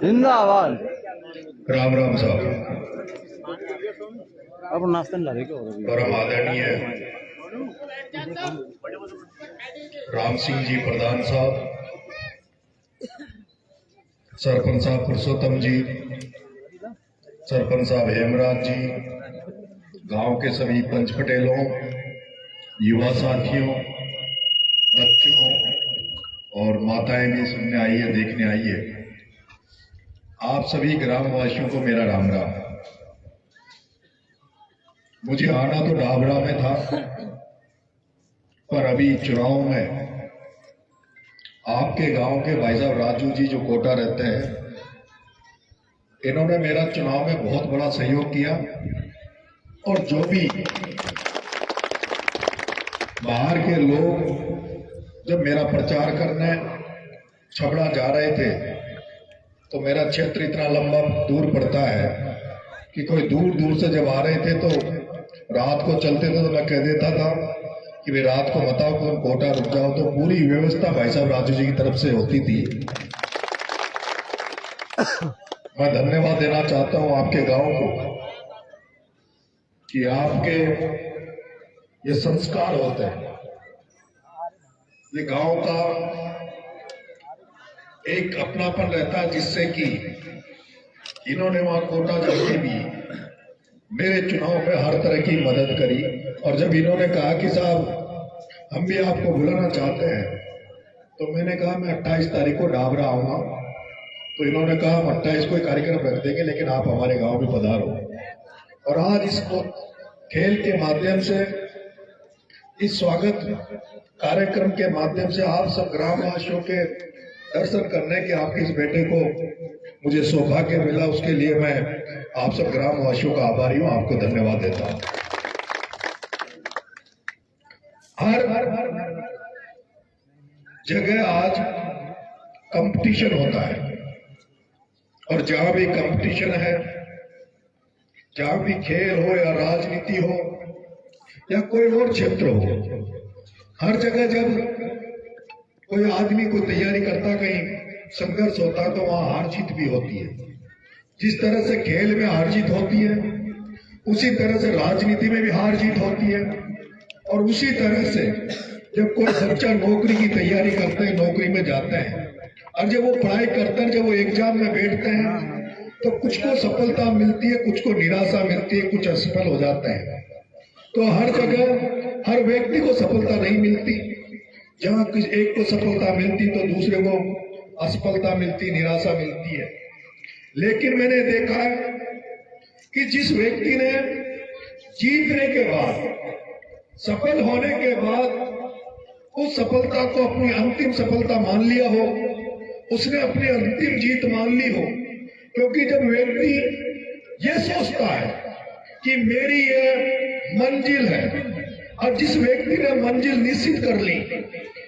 जिंदाबाद। राम राम साहब अब नाश्ता ला रहे क्या? परम आदरणीय राम सिंह जी प्रधान साहब, सरपंच साहब पुरुषोत्तम जी, सरपंच साहब हेमराज जी, गांव के सभी पंच पटेलों, युवा साथियों, बच्चों और माताएं भी सुनने आई है, देखने आई है, आप सभी ग्रामवासियों को मेरा राम राम। मुझे आना तो डाबरा में था, पर अभी चुनाव में आपके गांव के भाई साहब राजू जी जो कोटा रहते हैं, इन्होंने मेरा चुनाव में बहुत बड़ा सहयोग किया और जो भी बाहर के लोग जब मेरा प्रचार करने छबड़ा जा रहे थे तो मेरा क्षेत्र इतना लंबा दूर पड़ता है कि कोई दूर दूर से जब आ रहे थे तो रात को चलते थे तो मैं कह देता था कि भाई रात को मत आओ, तुम कोटा रुक जाओ, तो पूरी व्यवस्था भाई साहब राजू जी की तरफ से होती थी। मैं धन्यवाद देना चाहता हूं आपके गांव को कि आपके ये संस्कार होते हैं, ये गांव का एक अपनापन रहता है, जिससे कि इन्होंने वहां कोटा जाके भी मेरे चुनाव में हर तरह की मदद करी। और जब इन्होंने कहा कि साहब हम भी आपको बुलाना चाहते हैं, तो मैंने कहा मैं 28 तारीख को डाबरा आऊंगा। तो इन्होंने कहा हम 28 को कार्यक्रम रख देंगे, लेकिन आप हमारे गांव में पधारो। और आज इसको खेल के माध्यम से, इस स्वागत कार्यक्रम के माध्यम से आप सब ग्रामवासियों के दर्शन करने के आपके इस बेटे को मुझे सौभाग्य मिला, उसके लिए मैं आप सब ग्रामवासियों का आभारी हूं, आपको धन्यवाद देता हूं। हर जगह आज कंपटीशन होता है, और जहां भी कंपटीशन है, जहां भी खेल हो या राजनीति हो या कोई और क्षेत्र हो, हर जगह जब कोई आदमी कोई तैयारी करता, कहीं संघर्ष होता है, तो वहां हार जीत भी होती है। जिस तरह से खेल में हार जीत होती है, उसी तरह से राजनीति में भी हार जीत होती है। और उसी तरह से जब कोई बच्चा नौकरी की तैयारी करते हैं, नौकरी में जाते हैं, और जब वो पढ़ाई करते हैं, जब वो एग्जाम में बैठते हैं, तो कुछ को सफलता मिलती है, कुछ को निराशा मिलती है, कुछ असफल हो जाते हैं। तो हर जगह हर व्यक्ति को सफलता नहीं मिलती। जहां एक को सफलता मिलती तो दूसरे को असफलता मिलती, निराशा मिलती है। लेकिन मैंने देखा है कि जिस व्यक्ति ने जीतने के बाद, सफल होने के बाद उस सफलता को अपनी अंतिम सफलता मान लिया हो, उसने अपनी अंतिम जीत मान ली हो। क्योंकि जब व्यक्ति ये सोचता है कि मेरी ये मंजिल है, और जिस व्यक्ति ने मंजिल निश्चित कर ली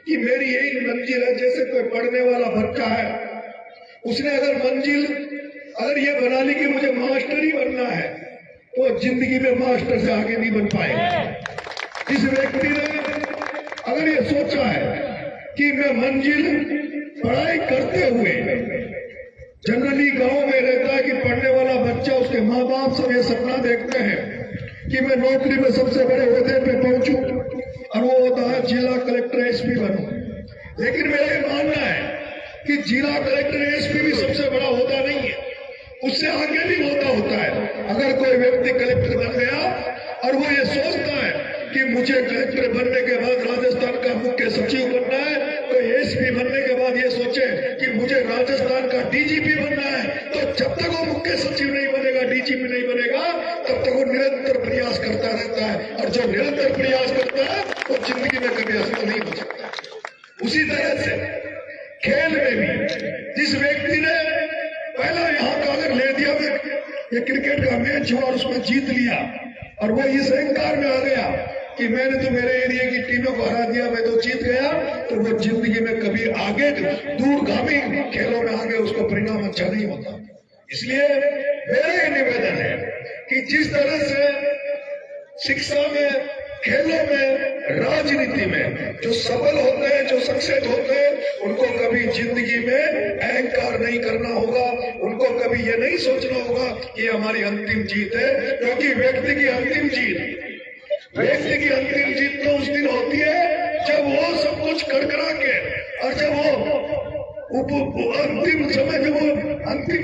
कि मेरी यही मंजिल है, जैसे कोई पढ़ने वाला बच्चा है, उसने अगर मंजिल ये बना ली कि मुझे मास्टर ही बनना है, तो जिंदगी में मास्टर से आगे नहीं बन पाएगा। इस व्यक्ति ने अगर ये सोचा है कि मैं मंजिल पढ़ाई करते हुए, जनरली गांव में रहता है कि पढ़ने वाला बच्चा, उसके माँ बाप सब ये सपना देखते हैं कि मैं नौकरी में सबसे बड़े ओहदे पे पहुंचूं, और वो होता है जिला कलेक्टर एसपी बनूं। लेकिन मेरा ये मानना है कि जिला कलेक्टर एसपी भी सबसे बड़ा ओहदा नहीं है, उससे आगे भी ओहदा होता है। अगर कोई व्यक्ति कलेक्टर बन गया और वो ये सोचता है कि मुझे कलेक्टर बनने के बाद राजस्थान का मुख्य सचिव बनना है, तो एसपी बनने के बाद ये सोचे कि मुझे राजस्थान का डीजीपी बनना है, तो जब तक वो मुख्य सचिव नहीं बनेगा, डीजीपी नहीं बनेगा, तब तक वो निरंतर प्रयास करता रहता है। और जो निरंतर प्रयास करता है वो जिंदगी में कभी असफल नहीं हो सकता। उसी तरह से खेल में भी जिस व्यक्ति ने पहला यहाँ का अगर ले दिया, ये क्रिकेट का मैच हुआ और उसमें जीत लिया, और वो इस अहंकार में आ गया कि मैंने तो मेरे एरिया की टीमों को हरा दिया, मैं तो जीत गया, तो वो जिंदगी में कभी आगे दूरगामी खेलों में आगे उसको परिणाम अच्छा नहीं होता। इसलिए मेरा ये निवेदन है कि जिस तरह से शिक्षा में खेलों में, राजनीति में जो सफल होते हैं, जो सक्सेस होते हैं, उनको कभी जिंदगी में अहंकार नहीं करना होगा। उनको कभी ये नहीं सोचना होगा कि हमारी अंतिम जीत है, क्योंकि व्यक्ति की अंतिम जीत तो उस दिन होती है जब वो सब कुछ करकरा के, और जब वो अंतिम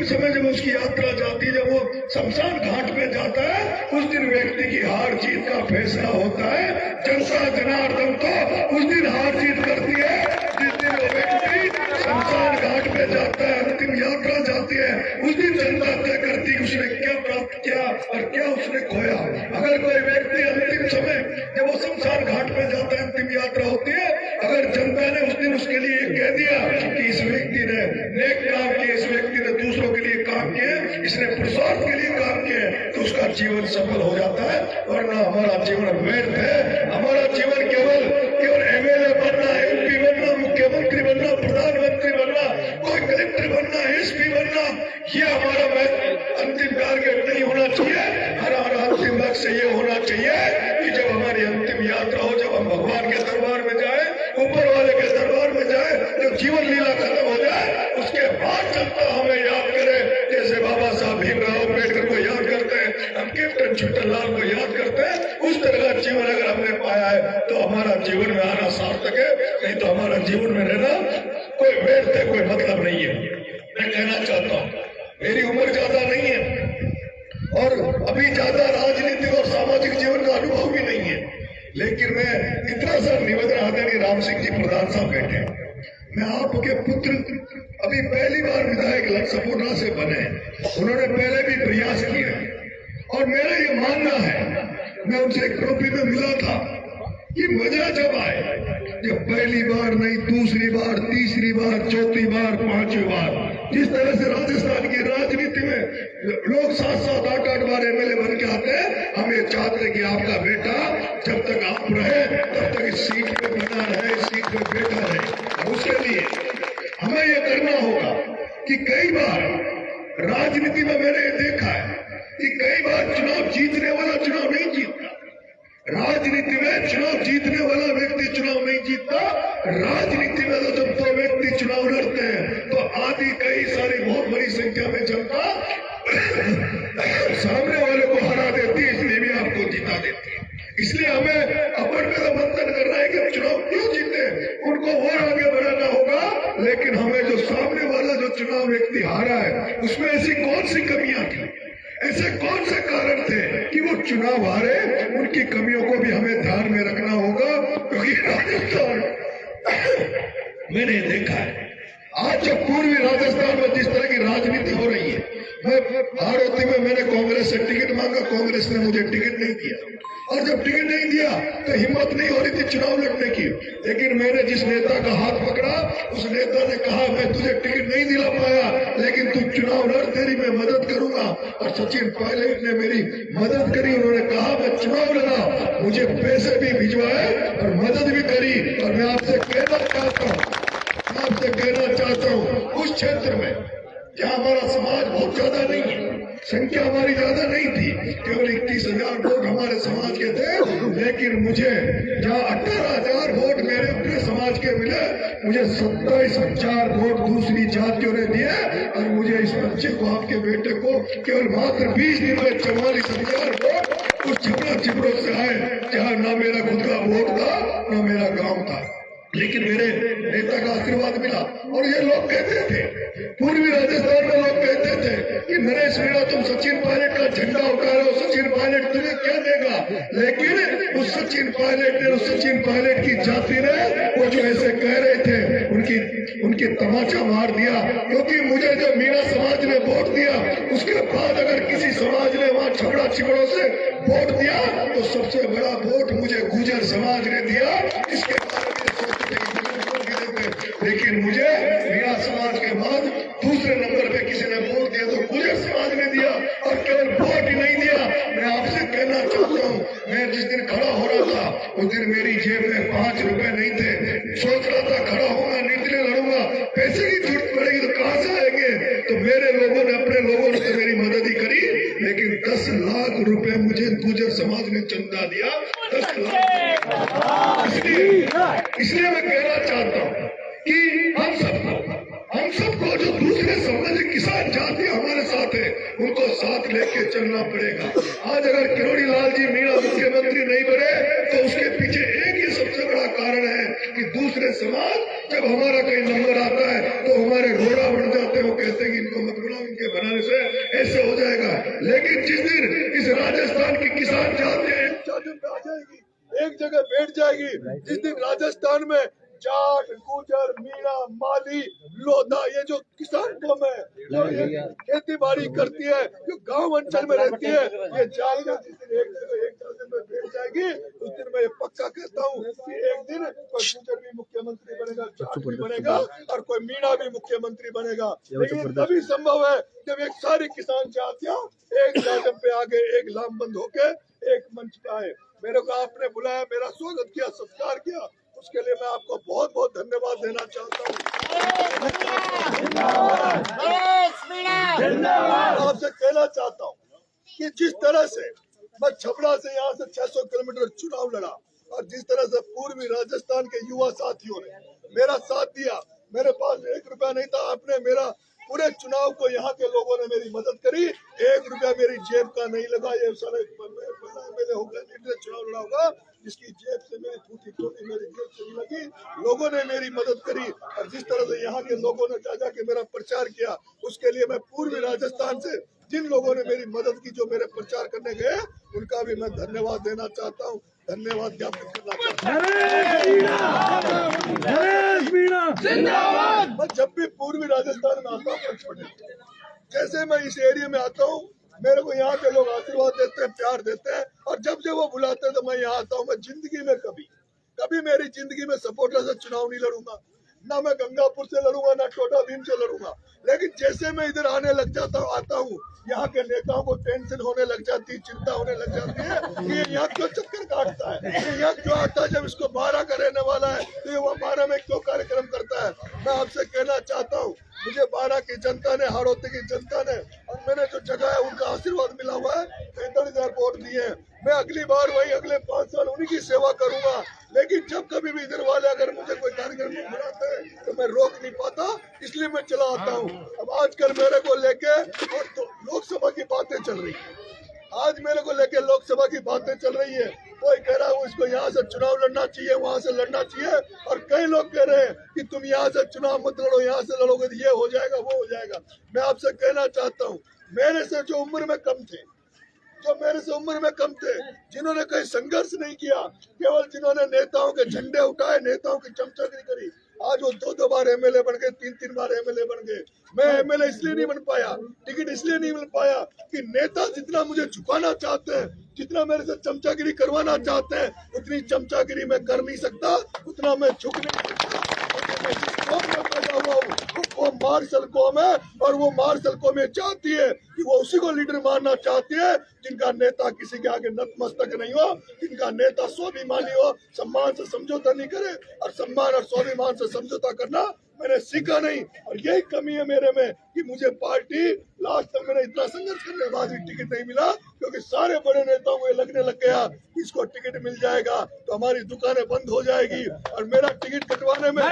समय जब उसकी यात्रा जाती है, जब वो शमशान घाट पे जाता है, उस दिन व्यक्ति की हार जीत का फैसला होता है। जनता जनार्दन तो उस दिन हार जीत करती है जिस दिन वो व्यक्ति शमशान घाट पे जाता है, अंतिम यात्रा जाती है। उस दिन जनता तय करती है उसने क्या प्राप्त किया और क्या उसने खोया। अगर कोई व्यक्ति अंतिम समय जब वो शमशान घाट पे जाता है, अंतिम यात्रा होती है, अगर जनता ने उस दिन उसके लिए कह दिया कि इस व्यक्ति ने नेक काम किए, इस व्यक्ति ने दूसरों के लिए काम किए, इसने पुरुषार्थ के लिए काम किए, तो उसका जीवन सफल हो जाता है। वरना हमारा जीवन व्यर्थ है। हमारा जीवन केवल एमएलए बनना, एमपी बनना, मुख्यमंत्री बनना, प्रधानमंत्री बनना, कोई कलेक्टर बनना, एसपी बनना, ये हमारा अंतिम टारगेट नहीं होना चाहिए। हमारा अंतिम लक्ष्य ये होना चाहिए कि जब हमारी अंतिम यात्रा हो, जब हम भगवान के दरबार में जाए, ऊपर वाले के दरबार में जाए, जब जीवन लीला खत्म हो जाए, उसके बाद जनता हमें याद करे, जैसे बाबा साहब भीमराव अम्बेडकर को याद करते हैं, हम कैप्टन छुट्टनलाल को याद करते हैं। उस तरह का जीवन अगर हमने पाया है तो हमारा जीवन में आना सार्थक है, नहीं तो हमारा जीवन में रहना कोई व्यर्थ है, कोई मतलब नहीं है। मैं कहना चाहता हूँ, मेरी उम्र ज्यादा नहीं है और अभी ज्यादा राजनीतिक और सामाजिक जीवन का अनुभव भी नहीं है, लेकिन मैं इतना सा निवेदन, आदरणीय राम सिंह जी प्रधान साहब बैठे हैं, मैं आपके पुत्र अभी पहली बार विधायक लक्ष्मपुरा से बने, उन्होंने पहले भी प्रयास किए और मेरा ये मानना है, मैं उनसे एक ट्रॉफी में मिला था कि मजा जब आए, जब पहली बार नहीं, दूसरी बार, तीसरी बार, चौथी बार, पांचवी बार, जिस तरह से राजस्थान की राजनीति में लोग 7-7, 8-8 बार एमएलए बन के आते हैं, हम ये चाहते हैं कि आपका बेटा जब तक आप रहे तब तक इस सीट पे बना रहे, इस सीट पे बैठा रहे। उसके लिए हमें ये करना होगा कि कई बार राजनीति में मैंने ये देखा है कि कई बार चुनाव जीतने वाला चुनाव नहीं जीतता। राजनीति में चुनाव जीतने वाला व्यक्ति चुनाव नहीं जीतता। राजनीति में तो जब दो व्यक्ति चुनाव लड़ते हैं तो आधी कई सारी बहुत बड़ी संख्या में जनता सामने वाले को हरा देती है, इसलिए भी आपको जिता देती है। इसलिए हमें अपन में तो मंथन करना है कि चुनाव क्यों जीते, उनको और आगे बढ़ाना होगा। लेकिन हमें जो सामने वाला जो चुनाव व्यक्ति हारा है, उसमें ऐसी कौन सी कमियां थी, ऐसे कौन से कारण थे कि वो चुनाव हारे, उनकी कमियों को भी हमें ध्यान में रखना होगा। क्योंकि राजस्थान मैंने देखा है आज जब पूर्वी राजस्थान में जिस तरह की राजनीति हो रही है, मैं हाड़ौती में मैंने कांग्रेस से टिकट मांगा, कांग्रेस ने मुझे टिकट नहीं दिया, और जब टिकट नहीं दिया तो हिम्मत नहीं हो रही थी चुनाव लड़ने की। लेकिन मैंने जिस नेता का हाथ पकड़ा, उस नेता ने कहा मैं तुझे टिकट नहीं दिला पाया, लेकिन तू चुनाव लड़, तेरी मैं मदद करूंगा। और सचिन पायलट ने मेरी मदद करी, उन्होंने कहा मैं चुनाव लड़ा, मुझे पैसे भी भिजवाए और मदद भी करी। और मैं आपसे कहना चाहता हूँ उस क्षेत्र में जहाँ हमारा समाज बहुत ज्यादा नहीं है, संख्या हमारी ज्यादा नहीं थी, केवल 31,000 वोट हमारे समाज के थे, लेकिन मुझे जहाँ 18,000 वोट मेरे अपने समाज के मिले, मुझे 27,000 वोट दूसरी जातियों ने दिए। और मुझे इस बच्चे को, आपके बेटे को, केवल मात्र 20 दिन में 44,000 वोट उस छिपरों से आए जहाँ ना मेरा खुद का वोट था ना मेरा गाँव था, लेकिन मेरे नेता का आशीर्वाद मिला। और ये लोग कहते थे, पूर्वी राजस्थान में लोग कहते थे कि नरेश मीणा तुम सचिन पायलट का झंडा उठा रहे हो, सचिन पायलट तुम्हें क्या देगा। लेकिन उस सचिन पायलट की जाति ने वो जो ऐसे कह रहे थे उनकी तमाचा मार दिया। क्योंकि मुझे जो मीणा समाज ने वोट दिया, उसके बाद अगर किसी समाज ने वहाँ छबड़ा छिपड़ों से वोट दिया तो सबसे बड़ा वोट मुझे गुर्जर समाज ने दिया। इसके लेकिन मुझे मीणा समाज के बाद दूसरे नंबर पे किसी ने वोट दिया तो गुर्जर समाज ने दिया, और केवल वोट ही नहीं दिया। मैं आपसे कहना चाहता हूँ, मैं जिस दिन खड़ा हो रहा था उस दिन मेरी जेब में 5 रुपए नहीं थे। सोच रहा था खड़ा होगा, नीतिले लड़ूंगा, पैसे की जरूरत पड़ेगी तो कहाँ से आएंगे। तो मेरे लोगों ने, अपने लोगों ने तो मेरी मदद ही करी, लेकिन 10 लाख रुपए मुझे गुर्जर समाज ने चंदा दिया। 10 लाख दूसरे समाज किसान जाति हमारे साथ है, उनको साथ लेके चलना पड़ेगा। आज अगर किरोड़ी लाल जी मीणा मुख्यमंत्री नहीं बने तो उसके पीछे एक ही सबसे बड़ा कारण है कि दूसरे समाज जब हमारा कहीं नंबर आता है तो हमारे रोड़ा बढ़ जाते हैं। वो कहते हैं कि इनको मत बुलाओ, इनके बनाने से ऐसे हो जाएगा। लेकिन जिस दिन इस राजस्थान की किसान जाति एक चादर पे आ जाएगी, एक जगह बैठ जाएगी, जिस दिन राजस्थान में जाट, गुजर, मीणा, माली, लोधा, ये जो किसान कौम है, जो खेती बाड़ी करती है, जो गांव अंचल में रहती है, ये जाकर जिस दिन एक जगह एक चादर में बैठ जाएगी, उस दिन मैं ये पक्का कहता हूँ कि एक दिन कोई गुजर भी मुख्यमंत्री बनेगा, जाट भी बनेगा और कोई मीणा भी मुख्यमंत्री बनेगा। लेकिन तभी संभव है जब एक सारी किसान जातियां एक चादर पे आगे एक लामबंद होके एक मंच पे आए। मेरे को आपने बुलाया, मेरा स्वागत किया, सत्कार किया, उसके लिए मैं आपको बहुत बहुत धन्यवाद देना चाहता हूँ। आपसे कहना चाहता हूँ कि जिस तरह से मैं छपरा से यहाँ से 600 किलोमीटर चुनाव लड़ा और जिस तरह से पूर्वी राजस्थान के युवा साथियों ने मेरा साथ दिया, मेरे पास 1 रुपया नहीं था, आपने मेरा पूरे चुनाव को यहाँ के लोगों ने मेरी मदद करी, 1 रुपया मेरी जेब का नहीं लगा। ये सारे मेरे होगा चुनाव लड़ा होगा जिसकी जेब से मेरी फूटी टोटी मेरी जेब से नहीं लगी, लोगों ने मेरी मदद करी। और जिस तरह से यहाँ के लोगों ने जा के मेरा प्रचार किया, उसके लिए मैं पूर्वी राजस्थान से जिन लोगों ने मेरी मदद की, जो मेरे प्रचार करने गए, उनका भी मैं धन्यवाद देना चाहता हूँ, धन्यवाद ज्ञापित करना चाहता हूँ। मैं जब भी पूर्वी राजस्थान में आता हूँ, जैसे मैं इस एरिया में आता हूँ, मेरे को यहाँ के लोग आशीर्वाद देते हैं, प्यार देते हैं, और जब जब वो बुलाते हैं तो मैं यहाँ आता हूँ। मैं जिंदगी में कभी मेरी जिंदगी में सपोर्टर से चुनाव नहीं लड़ूंगा, ना मैं गंगापुर से लड़ूंगा, ना छोटा भीम से लड़ूंगा। लेकिन जैसे मैं इधर आने लग जाता हूँ, आता हूँ, यहाँ के नेताओं को टेंशन होने लग जाती है, चिंता होने लग जाती है कि ये यहाँ क्यों चक्कर काटता है, ये यहाँ क्यों आता है, जब इसको 12 का रहने वाला है तो ये वो 12 में क्यों कार्यक्रम करता है। मैं आपसे कहना चाहता हूँ, मुझे 12 की जनता ने, हाड़ौती की जनता ने और मैंने जो जगह है उनका आशीर्वाद मिला हुआ है, 43,000 वोट दिए हैं। मैं अगली बार वही अगले 5 साल उन्हीं की सेवा करूंगा। लेकिन जब कभी भी इधर वाले अगर मुझे कोई कार्यक्रम में बुलाते हैं तो मैं रोक नहीं पाता, इसलिए मैं चला आता हूँ। अब आजकल मेरे को लेके और तो लोकसभा की बातें चल रही है, आज मेरे को लेके लोकसभा की बातें चल रही है। कोई कह रहा है इसको यहाँ से चुनाव लड़ना चाहिए, वहाँ से लड़ना चाहिए, और कई लोग कह रहे हैं कि तुम यहाँ से चुनाव मत लड़ो, यहाँ से लड़ोगे तो ये हो जाएगा, वो हो जाएगा। मैं आपसे कहना चाहता हूँ, मेरे से जो उम्र में कम थे, जिन्होंने कहीं संघर्ष नहीं किया, केवल जिन्होंने नेताओं के झंडे उठाए, नेताओं की चमचागिरी करी, आज वो 2 बार एमएलए बन गए, 3 बार एमएलए बन गए। मैं एमएलए इसलिए नहीं बन पाया, टिकट इसलिए नहीं मिल पाया कि नेता जितना मुझे झुकाना चाहते हैं, जितना मेरे से चमचागिरी करवाना चाहते हैं, उतनी चमचागिरी मैं कर नहीं सकता, उतना मैं झुक नहीं सकता। कौम में पैदा हुआ हूँ, वो मार्शल कौम है, और वो मार्शल कौम ये चाहती है कि वो उसी को लीडर मानना चाहती है जिनका नेता किसी के आगे नतमस्तक नहीं हो, जिनका नेता स्वाभिमानी हो, सम्मान से समझौता नहीं करे। और सम्मान और स्वाभिमान से समझौता करना मैंने सीखा नहीं, और यही कमी है मेरे में कि मुझे पार्टी लास्ट तक मैंने इतना संघर्ष करने के बाद भी टिकट नहीं मिला, क्योंकि सारे बड़े नेताओं को लगने लग गया कि इसको टिकट मिल जाएगा तो हमारी दुकानें बंद हो जाएगी, और मेरा टिकट कटवाने में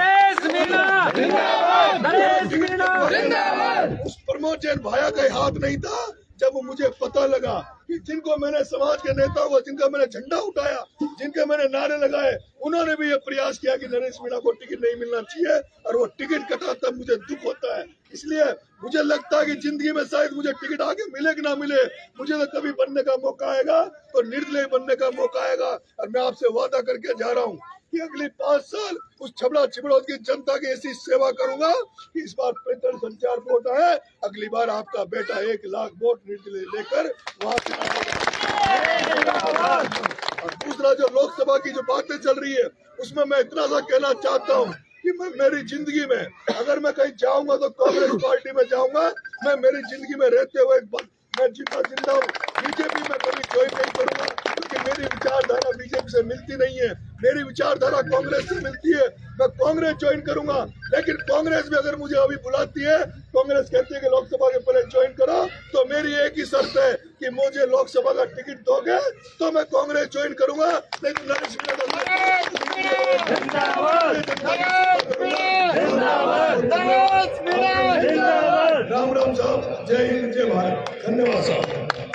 उस प्रमोद जैन भाया का हाथ नहीं था। जब मुझे पता लगा कि जिनको मैंने समाज के नेताओं को, जिनका मैंने झंडा उठाया, जिनके मैंने नारे लगाए, उन्होंने भी ये प्रयास किया कि नरेश मीणा को टिकट नहीं मिलना चाहिए, और वो टिकट कटा, तब मुझे दुख होता है। इसलिए मुझे लगता है कि जिंदगी में शायद मुझे टिकट आगे मिले कि ना मिले, मुझे तो कभी बनने का मौका आएगा तो निर्दलीय बनने का मौका आएगा। और मैं आपसे वादा करके जा रहा हूँ कि अगली 5 साल उस छबड़ा छिबड़ौद की जनता की ऐसी सेवा करूंगा कि इस बार 45,000 वोट आए, अगली बार आपका बेटा 1 लाख वोट निर्दलीय लेकर वहां से आएगा। और दूसरा, जो लोकसभा की जो बातें चल रही है, उसमें मैं इतना सा कहना चाहता हूँ कि मैं मेरी जिंदगी में अगर मैं कहीं जाऊंगा तो कांग्रेस पार्टी में जाऊंगा। मैं मेरी जिंदगी में रहते हुए मैं जिंदा हूँ, बीजेपी में कभी ज्वाइन नहीं करूंगा, क्योंकि मेरी विचारधारा बीजेपी से मिलती नहीं है, मेरी विचारधारा कांग्रेस से मिलती है। मैं कांग्रेस ज्वाइन करूंगा, लेकिन कांग्रेस भी अगर मुझे अभी बुलाती है, कांग्रेस कहती है कि लोकसभा के पहले ज्वाइन करो, तो मेरी एक ही शर्त है कि मुझे लोकसभा का टिकट दोगे तो मैं कांग्रेस ज्वाइन करूंगा। लेकिन नरेश मीणा साहब, जय हिंद जय भारत। धन्यवाद साहब।